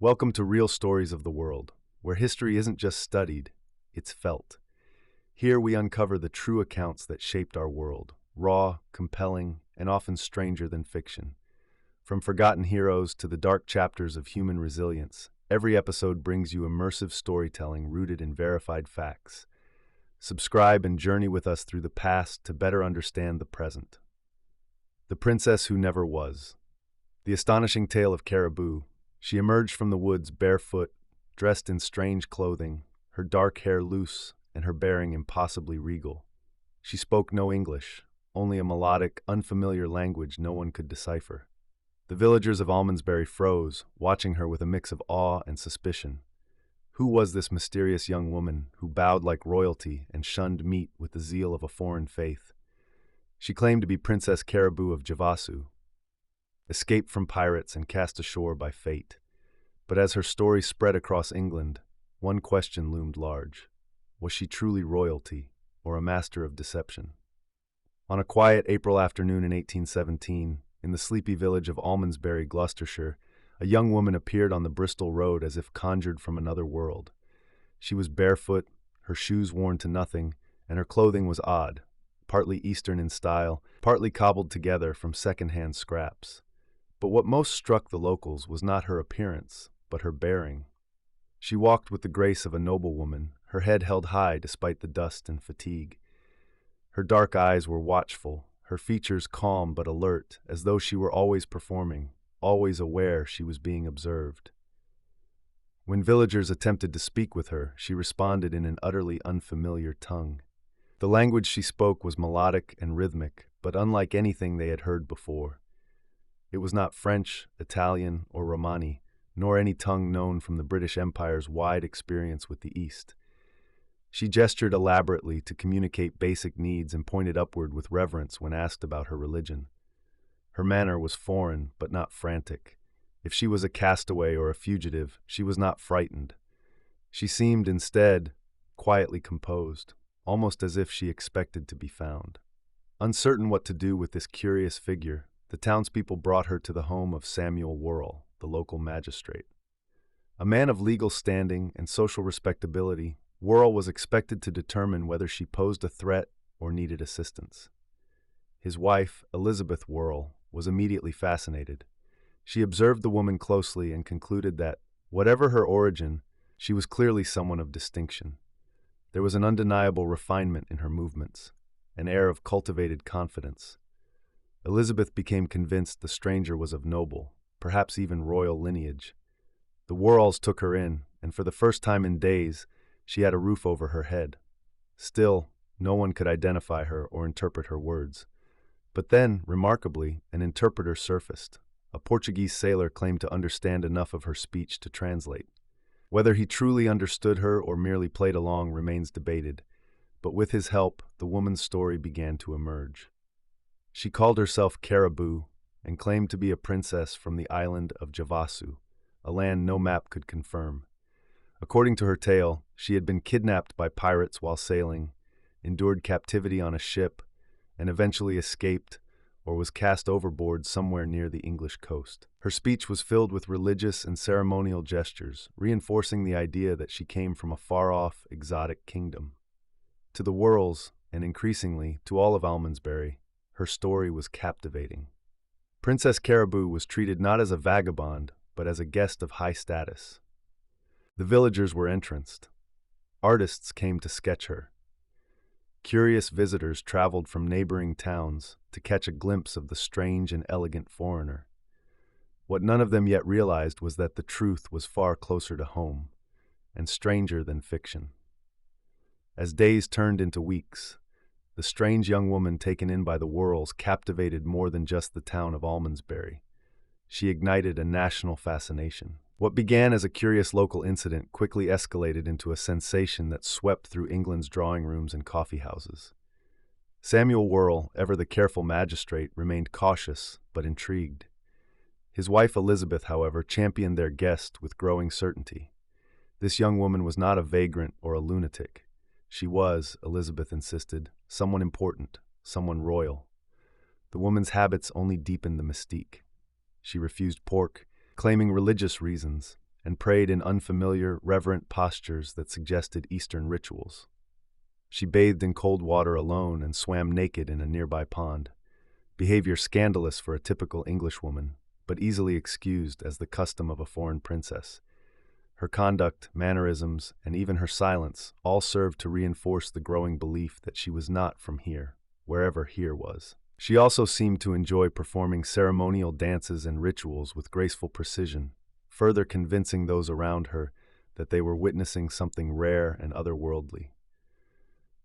Welcome to Real Stories of the World, where history isn't just studied, it's felt. Here we uncover the true accounts that shaped our world, raw, compelling, and often stranger than fiction. From forgotten heroes to the dark chapters of human resilience, every episode brings you immersive storytelling rooted in verified facts. Subscribe and journey with us through the past to better understand the present. The Princess Who Never Was. The astonishing tale of Caraboo. She emerged from the woods barefoot, dressed in strange clothing, her dark hair loose and her bearing impossibly regal. She spoke no English, only a melodic, unfamiliar language no one could decipher. The villagers of Almondsbury froze, watching her with a mix of awe and suspicion. Who was this mysterious young woman who bowed like royalty and shunned meat with the zeal of a foreign faith? She claimed to be Princess Caraboo of Javasu, escaped from pirates and cast ashore by fate. But as her story spread across England, one question loomed large. Was she truly royalty, or a master of deception? On a quiet April afternoon in 1817, in the sleepy village of Almondsbury, Gloucestershire, a young woman appeared on the Bristol Road as if conjured from another world. She was barefoot, her shoes worn to nothing, and her clothing was odd, partly Eastern in style, partly cobbled together from second-hand scraps. But what most struck the locals was not her appearance, but her bearing. She walked with the grace of a noblewoman, her head held high despite the dust and fatigue. Her dark eyes were watchful, her features calm but alert, as though she were always performing, always aware she was being observed. When villagers attempted to speak with her, she responded in an utterly unfamiliar tongue. The language she spoke was melodic and rhythmic, but unlike anything they had heard before. It was not French, Italian, or Romani, nor any tongue known from the British Empire's wide experience with the East. She gestured elaborately to communicate basic needs and pointed upward with reverence when asked about her religion. Her manner was foreign, but not frantic. If she was a castaway or a fugitive, she was not frightened. She seemed, instead, quietly composed, almost as if she expected to be found. Uncertain what to do with this curious figure, the townspeople brought her to the home of Samuel Worrell, the local magistrate. A man of legal standing and social respectability, Worrell was expected to determine whether she posed a threat or needed assistance. His wife, Elizabeth Worrell, was immediately fascinated. She observed the woman closely and concluded that, whatever her origin, she was clearly someone of distinction. There was an undeniable refinement in her movements, an air of cultivated confidence. Elizabeth became convinced the stranger was of noble, perhaps even royal lineage. The Worrells took her in, and for the first time in days, she had a roof over her head. Still, no one could identify her or interpret her words. But then, remarkably, an interpreter surfaced. A Portuguese sailor claimed to understand enough of her speech to translate. Whether he truly understood her or merely played along remains debated, but with his help, the woman's story began to emerge. She called herself Caraboo and claimed to be a princess from the island of Javasu, a land no map could confirm. According to her tale, she had been kidnapped by pirates while sailing, endured captivity on a ship, and eventually escaped or was cast overboard somewhere near the English coast. Her speech was filled with religious and ceremonial gestures, reinforcing the idea that she came from a far-off, exotic kingdom. To the Worrells, and increasingly to all of Almondsbury, her story was captivating. Princess Caraboo was treated not as a vagabond, but as a guest of high status. The villagers were entranced. Artists came to sketch her. Curious visitors traveled from neighboring towns to catch a glimpse of the strange and elegant foreigner. What none of them yet realized was that the truth was far closer to home, and stranger than fiction. As days turned into weeks, the strange young woman taken in by the Worrells captivated more than just the town of Almondsbury. She ignited a national fascination. What began as a curious local incident quickly escalated into a sensation that swept through England's drawing rooms and coffee houses. Samuel Worrell, ever the careful magistrate, remained cautious but intrigued. His wife Elizabeth, however, championed their guest with growing certainty. This young woman was not a vagrant or a lunatic. She was, Elizabeth insisted, someone important, someone royal. The woman's habits only deepened the mystique. She refused pork, claiming religious reasons, and prayed in unfamiliar, reverent postures that suggested Eastern rituals. She bathed in cold water alone and swam naked in a nearby pond, behavior scandalous for a typical Englishwoman, but easily excused as the custom of a foreign princess. Her conduct, mannerisms, and even her silence all served to reinforce the growing belief that she was not from here, wherever here was. She also seemed to enjoy performing ceremonial dances and rituals with graceful precision, further convincing those around her that they were witnessing something rare and otherworldly.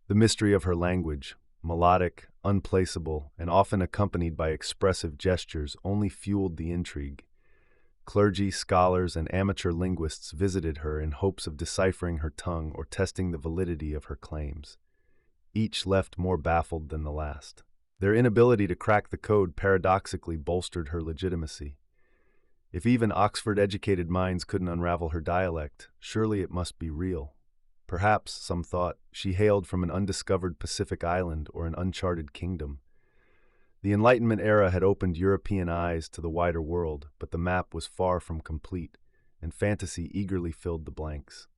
The mystery of her language, melodic, unplaceable, and often accompanied by expressive gestures, only fueled the intrigue. Clergy, scholars, and amateur linguists visited her in hopes of deciphering her tongue or testing the validity of her claims. Each left more baffled than the last. Their inability to crack the code paradoxically bolstered her legitimacy. If even Oxford-educated minds couldn't unravel her dialect, surely it must be real. Perhaps, some thought, she hailed from an undiscovered Pacific island or an uncharted kingdom. The Enlightenment era had opened European eyes to the wider world, but the map was far from complete, and fantasy eagerly filled the blanks.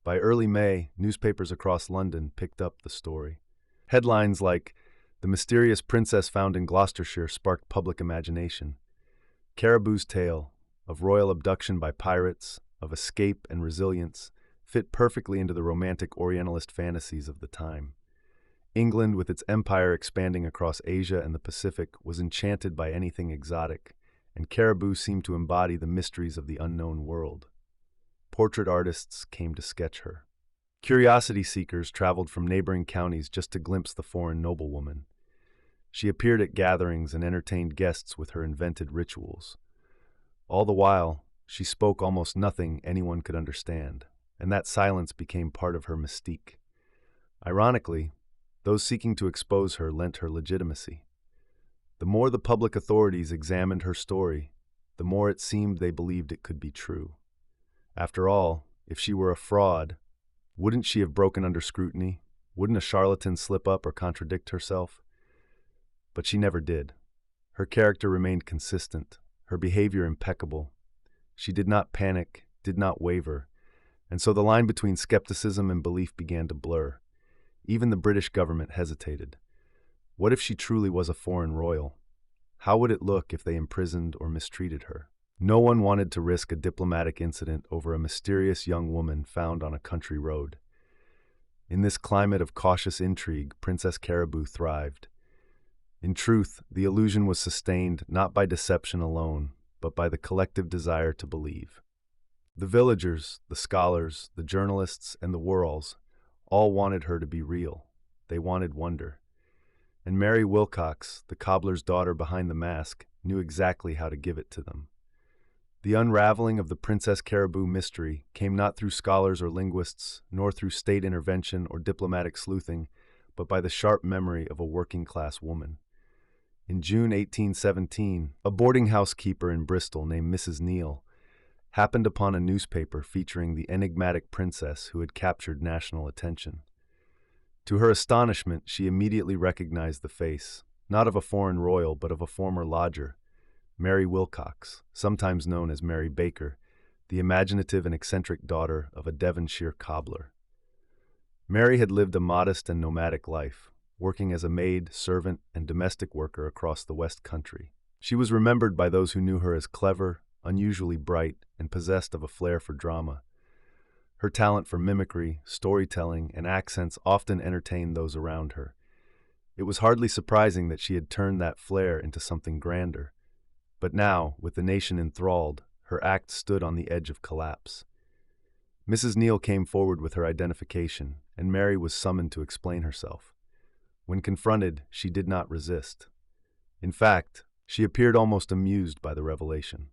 By early May, newspapers across London picked up the story. Headlines like "The Mysterious Princess Found in Gloucestershire" sparked public imagination. Caraboo's tale, of royal abduction by pirates, of escape and resilience, fit perfectly into the romantic Orientalist fantasies of the time. England, with its empire expanding across Asia and the Pacific, was enchanted by anything exotic, and Caraboo seemed to embody the mysteries of the unknown world. Portrait artists came to sketch her. Curiosity seekers traveled from neighboring counties just to glimpse the foreign noblewoman. She appeared at gatherings and entertained guests with her invented rituals. All the while, she spoke almost nothing anyone could understand, and that silence became part of her mystique. Ironically, those seeking to expose her lent her legitimacy. The more the public authorities examined her story, the more it seemed they believed it could be true. After all, if she were a fraud, wouldn't she have broken under scrutiny? Wouldn't a charlatan slip up or contradict herself? But she never did. Her character remained consistent, her behavior impeccable. She did not panic, did not waver, and so the line between skepticism and belief began to blur. Even the British government hesitated. What if she truly was a foreign royal? How would it look if they imprisoned or mistreated her? No one wanted to risk a diplomatic incident over a mysterious young woman found on a country road. In this climate of cautious intrigue, Princess Caraboo thrived. In truth, the illusion was sustained not by deception alone, but by the collective desire to believe. The villagers, the scholars, the journalists, and the worlds all wanted her to be real. They wanted wonder. And Mary Wilcox, the cobbler's daughter behind the mask, knew exactly how to give it to them. The unraveling of the Princess Caraboo mystery came not through scholars or linguists, nor through state intervention or diplomatic sleuthing, but by the sharp memory of a working-class woman. In June 1817, a boarding house keeper in Bristol named Mrs. Neal happened upon a newspaper featuring the enigmatic princess who had captured national attention. To her astonishment, she immediately recognized the face, not of a foreign royal, but of a former lodger, Mary Wilcox, sometimes known as Mary Baker, the imaginative and eccentric daughter of a Devonshire cobbler. Mary had lived a modest and nomadic life, working as a maid, servant, and domestic worker across the West Country. She was remembered by those who knew her as clever, unusually bright, and possessed of a flair for drama. Her talent for mimicry, storytelling, and accents often entertained those around her. It was hardly surprising that she had turned that flair into something grander. But now, with the nation enthralled, her act stood on the edge of collapse. Mrs. Neal came forward with her identification, and Mary was summoned to explain herself. When confronted, she did not resist. In fact, she appeared almost amused by the revelation.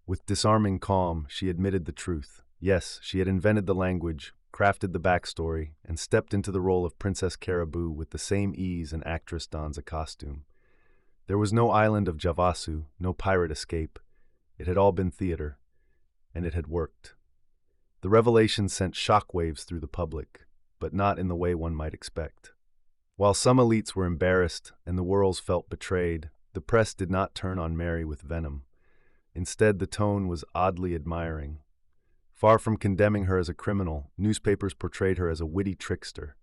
With disarming calm, she admitted the truth. Yes, she had invented the language, crafted the backstory, and stepped into the role of Princess Caraboo with the same ease an actress dons a costume. There was no island of Javasu, no pirate escape. It had all been theater, and it had worked. The revelation sent shockwaves through the public, but not in the way one might expect. While some elites were embarrassed and the worlds felt betrayed, the press did not turn on Mary with venom. Instead, the tone was oddly admiring. Far from condemning her as a criminal, newspapers portrayed her as a witty trickster,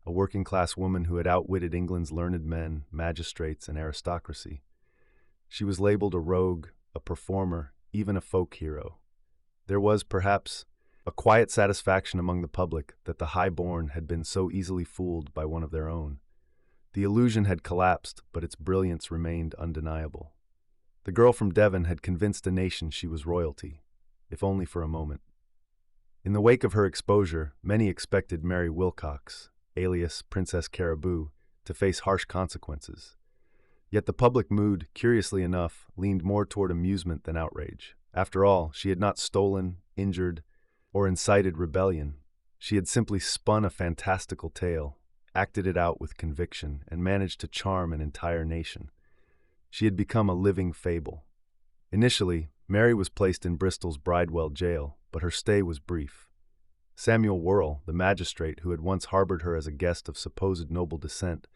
a working-class woman who had outwitted England's learned men, magistrates, and aristocracy. She was labeled a rogue, a performer, even a folk hero. There was, perhaps, a quiet satisfaction among the public that the high-born had been so easily fooled by one of their own. The illusion had collapsed, but its brilliance remained undeniable. The girl from Devon had convinced a nation she was royalty, if only for a moment. In the wake of her exposure, many expected Mary Wilcox, alias Princess Caraboo, to face harsh consequences. Yet the public mood, curiously enough, leaned more toward amusement than outrage. After all, she had not stolen, injured, or incited rebellion. She had simply spun a fantastical tale, acted it out with conviction, and managed to charm an entire nation. She had become a living fable. Initially, Mary was placed in Bristol's Bridewell jail, but her stay was brief. Samuel Worrell, the magistrate who had once harbored her as a guest of supposed noble descent,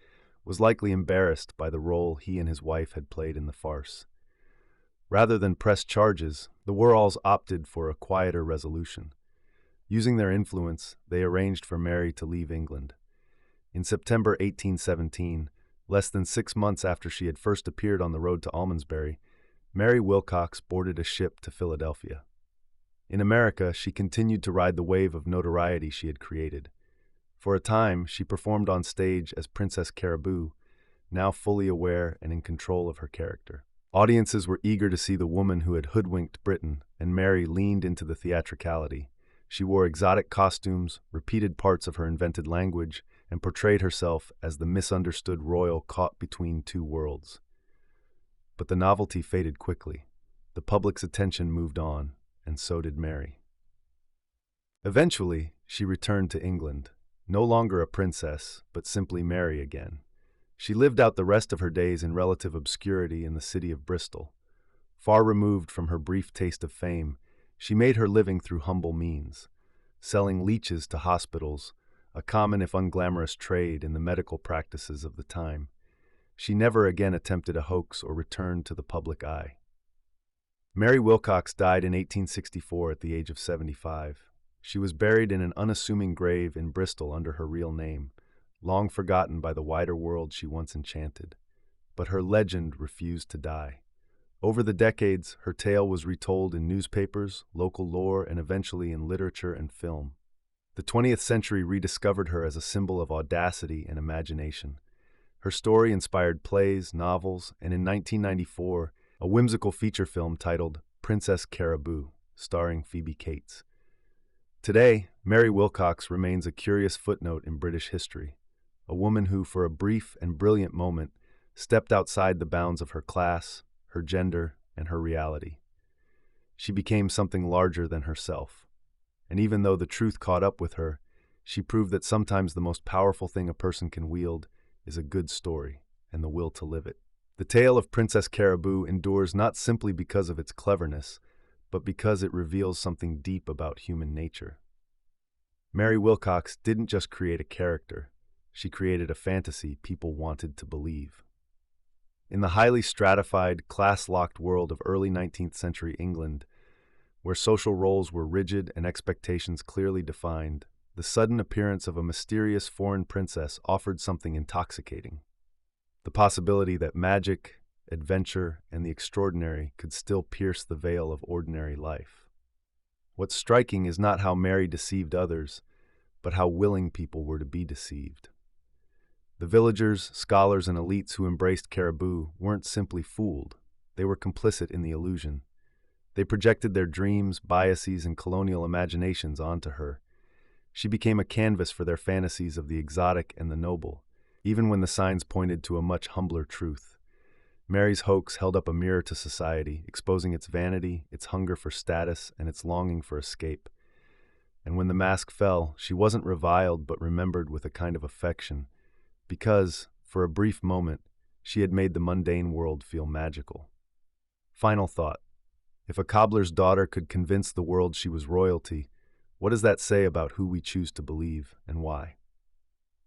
was likely embarrassed by the role he and his wife had played in the farce. Rather than press charges, the Worrells opted for a quieter resolution. Using their influence, they arranged for Mary to leave England. In September 1817, less than 6 months after she had first appeared on the road to Almondsbury, Mary Wilcox boarded a ship to Philadelphia. In America, she continued to ride the wave of notoriety she had created. For a time, she performed on stage as Princess Caraboo, now fully aware and in control of her character. Audiences were eager to see the woman who had hoodwinked Britain, and Mary leaned into the theatricality. She wore exotic costumes, repeated parts of her invented language, and portrayed herself as the misunderstood royal caught between two worlds. But the novelty faded quickly. The public's attention moved on, and so did Mary. Eventually, she returned to England, no longer a princess, but simply Mary again. She lived out the rest of her days in relative obscurity in the city of Bristol. Far removed from her brief taste of fame, she made her living through humble means, selling leeches to hospitals, a common if unglamorous trade in the medical practices of the time. She never again attempted a hoax or returned to the public eye. Mary Wilcox died in 1864 at the age of 75. She was buried in an unassuming grave in Bristol under her real name, long forgotten by the wider world she once enchanted. But her legend refused to die. Over the decades, her tale was retold in newspapers, local lore, and eventually in literature and film. The 20th century rediscovered her as a symbol of audacity and imagination. Her story inspired plays, novels, and in 1994, a whimsical feature film titled Princess Caraboo, starring Phoebe Cates. Today, Mary Wilcox remains a curious footnote in British history, a woman who, for a brief and brilliant moment, stepped outside the bounds of her class, her gender, and her reality. She became something larger than herself. And even though the truth caught up with her, she proved that sometimes the most powerful thing a person can wield is a good story and the will to live it. The tale of Princess Caraboo endures not simply because of its cleverness, but because it reveals something deep about human nature. Mary Wilcox didn't just create a character, she created a fantasy people wanted to believe. In the highly stratified, class-locked world of early 19th century England, where social roles were rigid and expectations clearly defined, the sudden appearance of a mysterious foreign princess offered something intoxicating. The possibility that magic, adventure, and the extraordinary could still pierce the veil of ordinary life. What's striking is not how Mary deceived others, but how willing people were to be deceived. The villagers, scholars, and elites who embraced Caraboo weren't simply fooled, they were complicit in the illusion. They projected their dreams, biases, and colonial imaginations onto her. She became a canvas for their fantasies of the exotic and the noble, even when the signs pointed to a much humbler truth. Mary's hoax held up a mirror to society, exposing its vanity, its hunger for status, and its longing for escape. And when the mask fell, she wasn't reviled but remembered with a kind of affection, because, for a brief moment, she had made the mundane world feel magical. Final thought. If a cobbler's daughter could convince the world she was royalty, what does that say about who we choose to believe and why?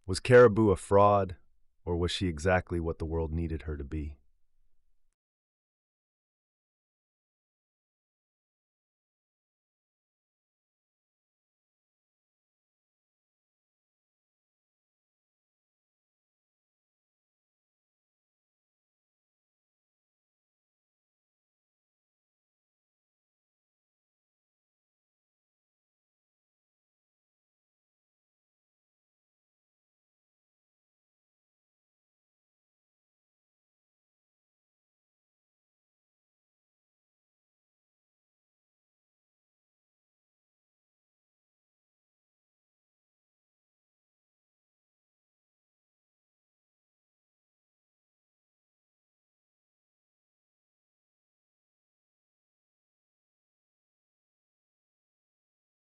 Was Caraboo a fraud, or was she exactly what the world needed her to be?